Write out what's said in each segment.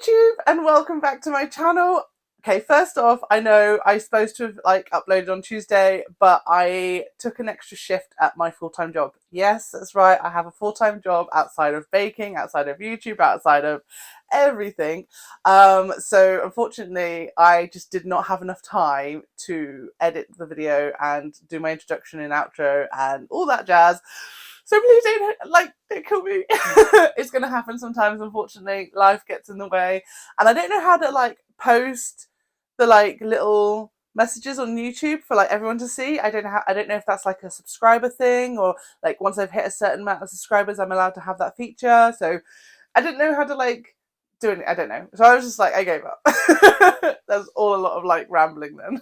YouTube and welcome back to my channel. Okay, first off, I know I was supposed to have uploaded on Tuesday, but I took an extra shift at my full-time job. Yes, that's right. I have a full-time job outside of baking, outside of YouTube, outside of everything. So unfortunately, I just did not have enough time to edit the video and do my introduction and outro and all that jazz. So please don't kill me. It's gonna happen sometimes, unfortunately. Life gets in the way. And I don't know how to post the little messages on YouTube for everyone to see. I don't know if that's a subscriber thing, or once I've hit a certain amount of subscribers I'm allowed to have that feature. So I didn't know how to do it. I don't know. So I was just I gave up. That's all a lot of rambling then.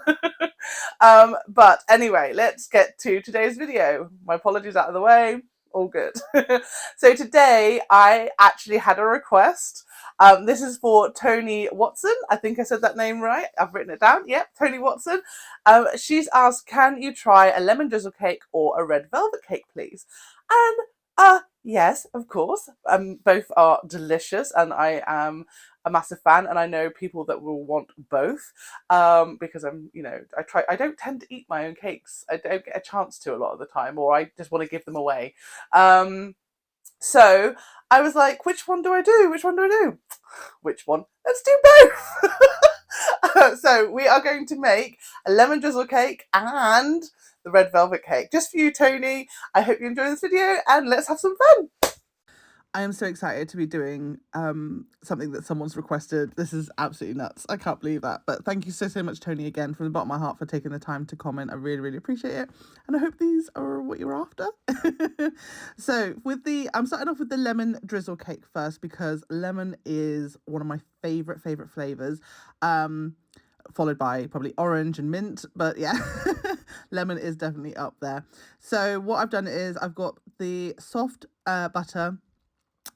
But anyway, let's get to today's video. My apologies out of the way. All good. So today I actually had a request. This is for Toni Watson. I think I said that name right. I've written it down. Yep, Toni Watson. She's asked, can you try a lemon drizzle cake or a red velvet cake, please? And yes, of course. Both are delicious, and I am a massive fan, and I know people that will want both, because I don't tend to eat my own cakes. I don't get a chance to a lot of the time, or I just want to give them away. So I was like, which one do I do? Which one do I do? Which one? Let's do both. So we are going to make a lemon drizzle cake and the red velvet cake, just for you, Toni. I hope you enjoy this video, and let's have some fun. I am so excited to be doing something that someone's requested. This is absolutely nuts. I can't believe that. But thank you so much, Toni, again, from the bottom of my heart, for taking the time to comment. I really, really appreciate it. And I hope these are what you're after. So I'm starting off with the lemon drizzle cake first, because lemon is one of my favorite flavors. Followed by probably orange and mint, but yeah, lemon is definitely up there. So what I've done is I've got the soft butter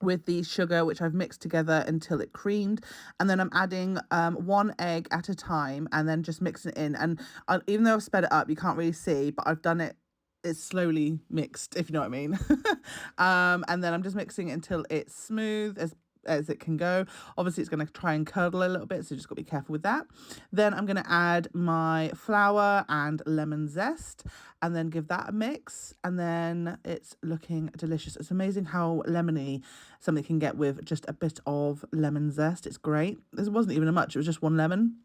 with the sugar, which I've mixed together until it creamed, and then I'm adding 1 egg at a time, and then just mixing it in. And even though I've sped it up, you can't really see, but I've done it, it's slowly mixed, if you know what I mean. And then I'm just mixing it until it's smooth as it can go. Obviously it's going to try and curdle a little bit, so just got to be careful with that. Then I'm going to add my flour and lemon zest, and then give that a mix, and then it's looking delicious. It's amazing how lemony something can get with just a bit of lemon zest. It's great. This wasn't even much, it was just 1 lemon.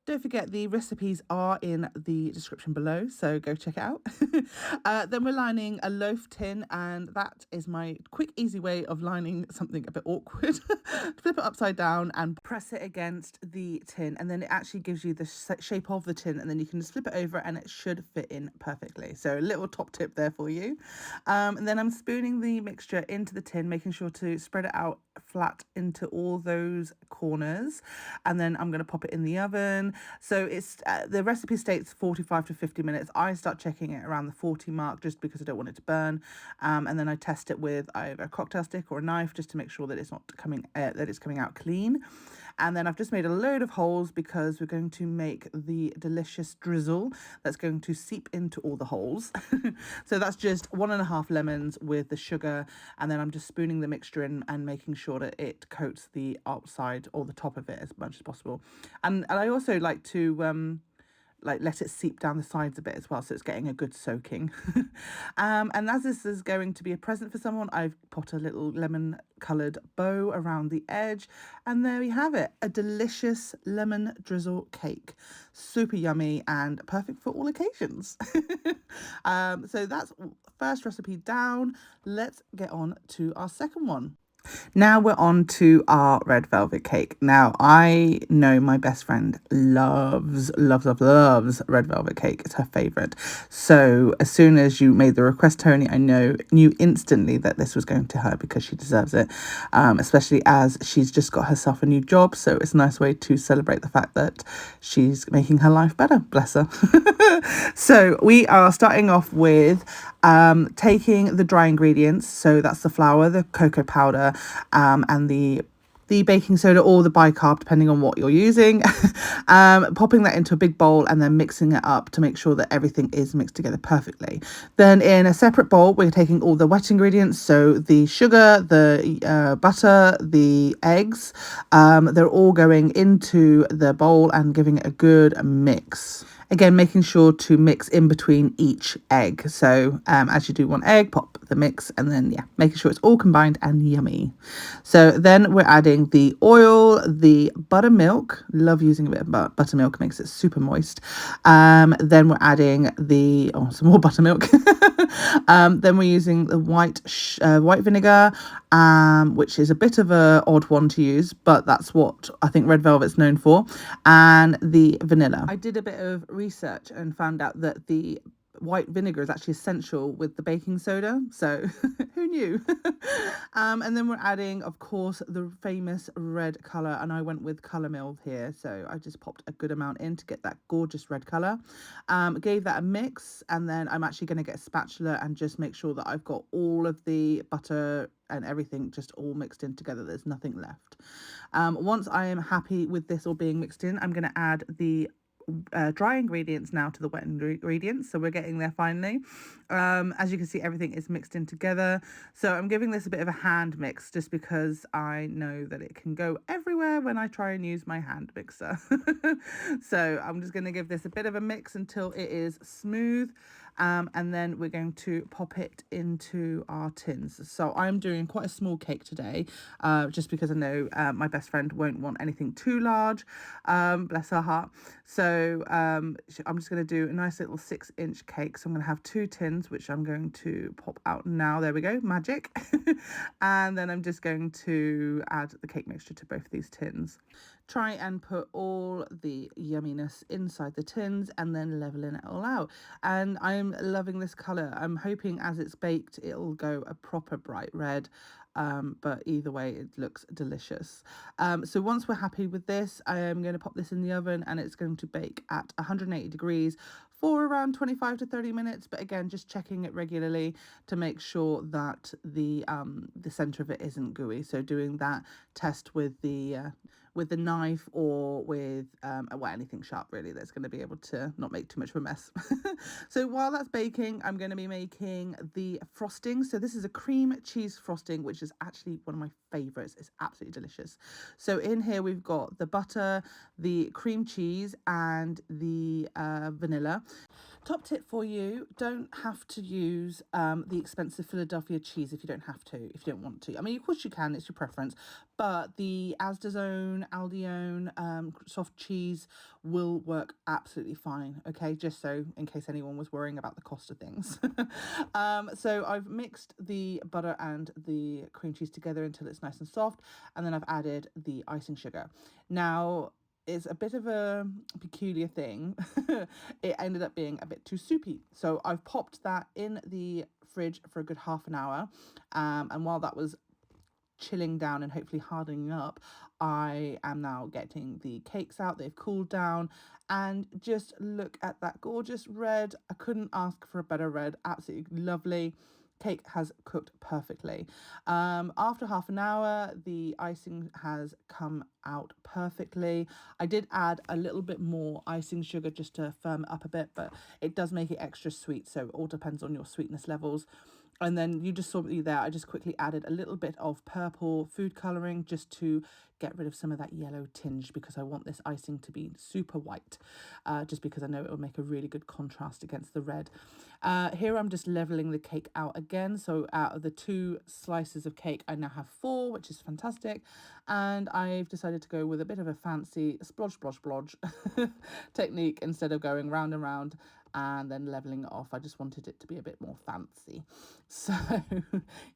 Don't forget, the recipes are in the description below, so go check it out. Then we're lining a loaf tin, and that is my quick, easy way of lining something a bit awkward. Flip it upside down and press it against the tin, and then it actually gives you the shape of the tin, and then you can just flip it over and it should fit in perfectly. So a little top tip there for you. And then I'm spooning the mixture into the tin, making sure to spread it out flat into all those corners, and then I'm going to pop it in the oven. So it's the recipe states 45 to 50 minutes. I start checking it around the 40 mark, just because I don't want it to burn, and then I test it with either a cocktail stick or a knife, just to make sure that it's not coming out clean. And then I've just made a load of holes, because we're going to make the delicious drizzle that's going to seep into all the holes. So that's just 1.5 lemons with the sugar, and then I'm just spooning the mixture in and making sure that it coats the outside or the top of it as much as possible. And I also like to let it seep down the sides a bit as well, so it's getting a good soaking. And as this is going to be a present for someone, I've put a little lemon coloured bow around the edge, and there we have it, a delicious lemon drizzle cake. Super yummy and perfect for all occasions. So that's first recipe down. Let's get on to our second one. Now we're on to our red velvet cake. Now, I know my best friend loves red velvet cake. It's her favourite. So as soon as you made the request, Toni, I knew instantly that this was going to her, because she deserves it, especially as she's just got herself a new job. So it's a nice way to celebrate the fact that she's making her life better. Bless her. So we are starting off with taking the dry ingredients. So that's the flour, the cocoa powder, and the the baking soda or the bicarb, depending on what you're using, popping that into a big bowl and then mixing it up to make sure that everything is mixed together perfectly. Then in a separate bowl, we're taking all the wet ingredients, so the sugar, the butter, the eggs, they're all going into the bowl and giving it a good mix. Again, making sure to mix in between each egg. So as you do one egg, pop the mix, and then making sure it's all combined and yummy. So then we're adding the oil, the buttermilk. Love using a bit of buttermilk, makes it super moist. Then we're adding some more buttermilk. Then we're using the white vinegar, which is a bit of a odd one to use, but that's what I think red velvet's known for, and the vanilla. I did a bit of research and found out that the white vinegar is actually essential with the baking soda, so who knew? And then we're adding, of course, the famous red colour, and I went with Colour Mill here, so I just popped a good amount in to get that gorgeous red colour. Gave that a mix, and then I'm actually going to get a spatula and just make sure that I've got all of the butter and everything just all mixed in together. There's nothing left. Once I am happy with this all being mixed in, I'm going to add the dry ingredients now to the wet ingredients, so we're getting there finally. As you can see, everything is mixed in together, so I'm giving this a bit of a hand mix just because I know that it can go everywhere when I try and use my hand mixer. So I'm just going to give this a bit of a mix until it is smooth. And then we're going to pop it into our tins. So I'm doing quite a small cake today, just because I know my best friend won't want anything too large, bless her heart. So I'm just going to do a nice little 6-inch cake. So I'm going to have 2 tins, which I'm going to pop out now. There we go, magic. And then I'm just going to add the cake mixture to both these tins. Try and put all the yumminess inside the tins and then leveling it all out. And I'm loving this colour. I'm hoping as it's baked it'll go a proper bright red, but either way it looks delicious. So once we're happy with this, I am going to pop this in the oven, and it's going to bake at 180 degrees for around 25 to 30 minutes, but again, just checking it regularly to make sure that the center of it isn't gooey. So doing that test with the knife or with anything sharp really that's going to be able to not make too much of a mess. So while that's baking, I'm going to be making the frosting. So this is a cream cheese frosting, which is actually one of my favorites. It's absolutely delicious. So in here we've got the butter, the cream cheese, and the vanilla. Top tip for you, don't have to use the expensive Philadelphia cheese if you don't have to, if you don't want to. I mean, of course you can, it's your preference, but the Asda's own, Aldi's own soft cheese will work absolutely fine, okay? Just so in case anyone was worrying about the cost of things. So I've mixed the butter and the cream cheese together until it's nice and soft, and then I've added the icing sugar. Now, it's a bit of a peculiar thing. It ended up being a bit too soupy. So I've popped that in the fridge for a good half an hour. And while that was chilling down and hopefully hardening up, I am now getting the cakes out. They've cooled down, and just look at that gorgeous red. I couldn't ask for a better red. Absolutely lovely. Cake has cooked perfectly. After half an hour, the icing has come out perfectly. I did add a little bit more icing sugar just to firm it up a bit, but it does make it extra sweet, so it all depends on your sweetness levels. And then you just saw me there, I just quickly added a little bit of purple food colouring just to get rid of some of that yellow tinge, because I want this icing to be super white, just because I know it will make a really good contrast against the red. Here I'm just levelling the cake out again. So out of the 2 slices of cake, I now have 4, which is fantastic. And I've decided to go with a bit of a fancy splodge, splodge, splodge technique instead of going round and round and then leveling it off. I just wanted it to be a bit more fancy. So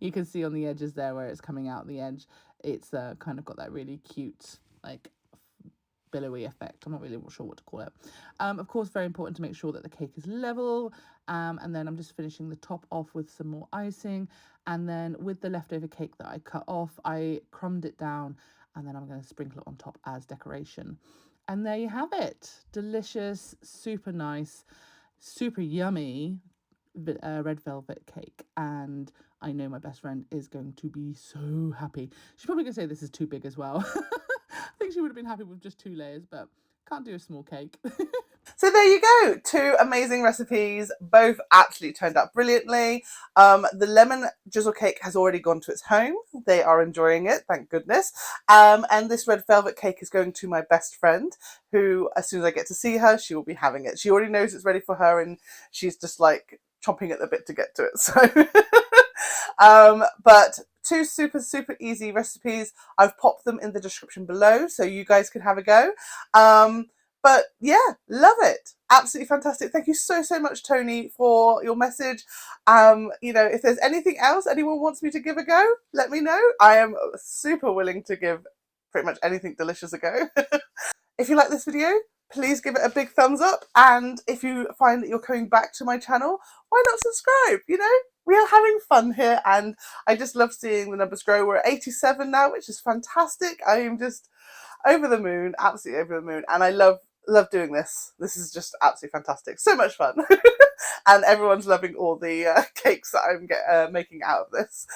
you can see on the edges there where it's coming out the edge, it's kind of got that really cute, like, billowy effect. I'm not really sure what to call it. Of course, very important to make sure that the cake is level. And then I'm just finishing the top off with some more icing. And then with the leftover cake that I cut off, I crumbed it down, and then I'm going to sprinkle it on top as decoration. And there you have it. Delicious, super nice, super yummy red velvet cake. And I know my best friend is going to be so happy. She's probably going to say this is too big as well. I think she would have been happy with just 2 layers, but can't do a small cake. So there you go, 2 amazing recipes, both absolutely turned out brilliantly. The lemon drizzle cake has already gone to its home. They are enjoying it, thank goodness. And this red velvet cake is going to my best friend, who, as soon as I get to see her, she will be having it. She already knows it's ready for her, and she's just like chomping at the bit to get to it. So, but 2 super, super easy recipes. I've popped them in the description below, so you guys can have a go. But yeah, love it. Absolutely fantastic. Thank you so, so much, Toni, for your message. You know, if there's anything else anyone wants me to give a go, let me know. I am super willing to give pretty much anything delicious a go. If you like this video, please give it a big thumbs up. And if you find that you're coming back to my channel, why not subscribe? You know, we are having fun here, and I just love seeing the numbers grow. We're at 87 now, which is fantastic. I am just over the moon, absolutely over the moon, and I love doing this. This is just absolutely fantastic. So much fun. And everyone's loving all the cakes that I'm making out of this.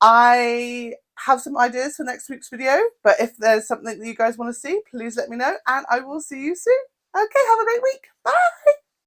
I have some ideas for next week's video, but if there's something that you guys want to see, please let me know, and I will see you soon. Okay, have a great week. Bye.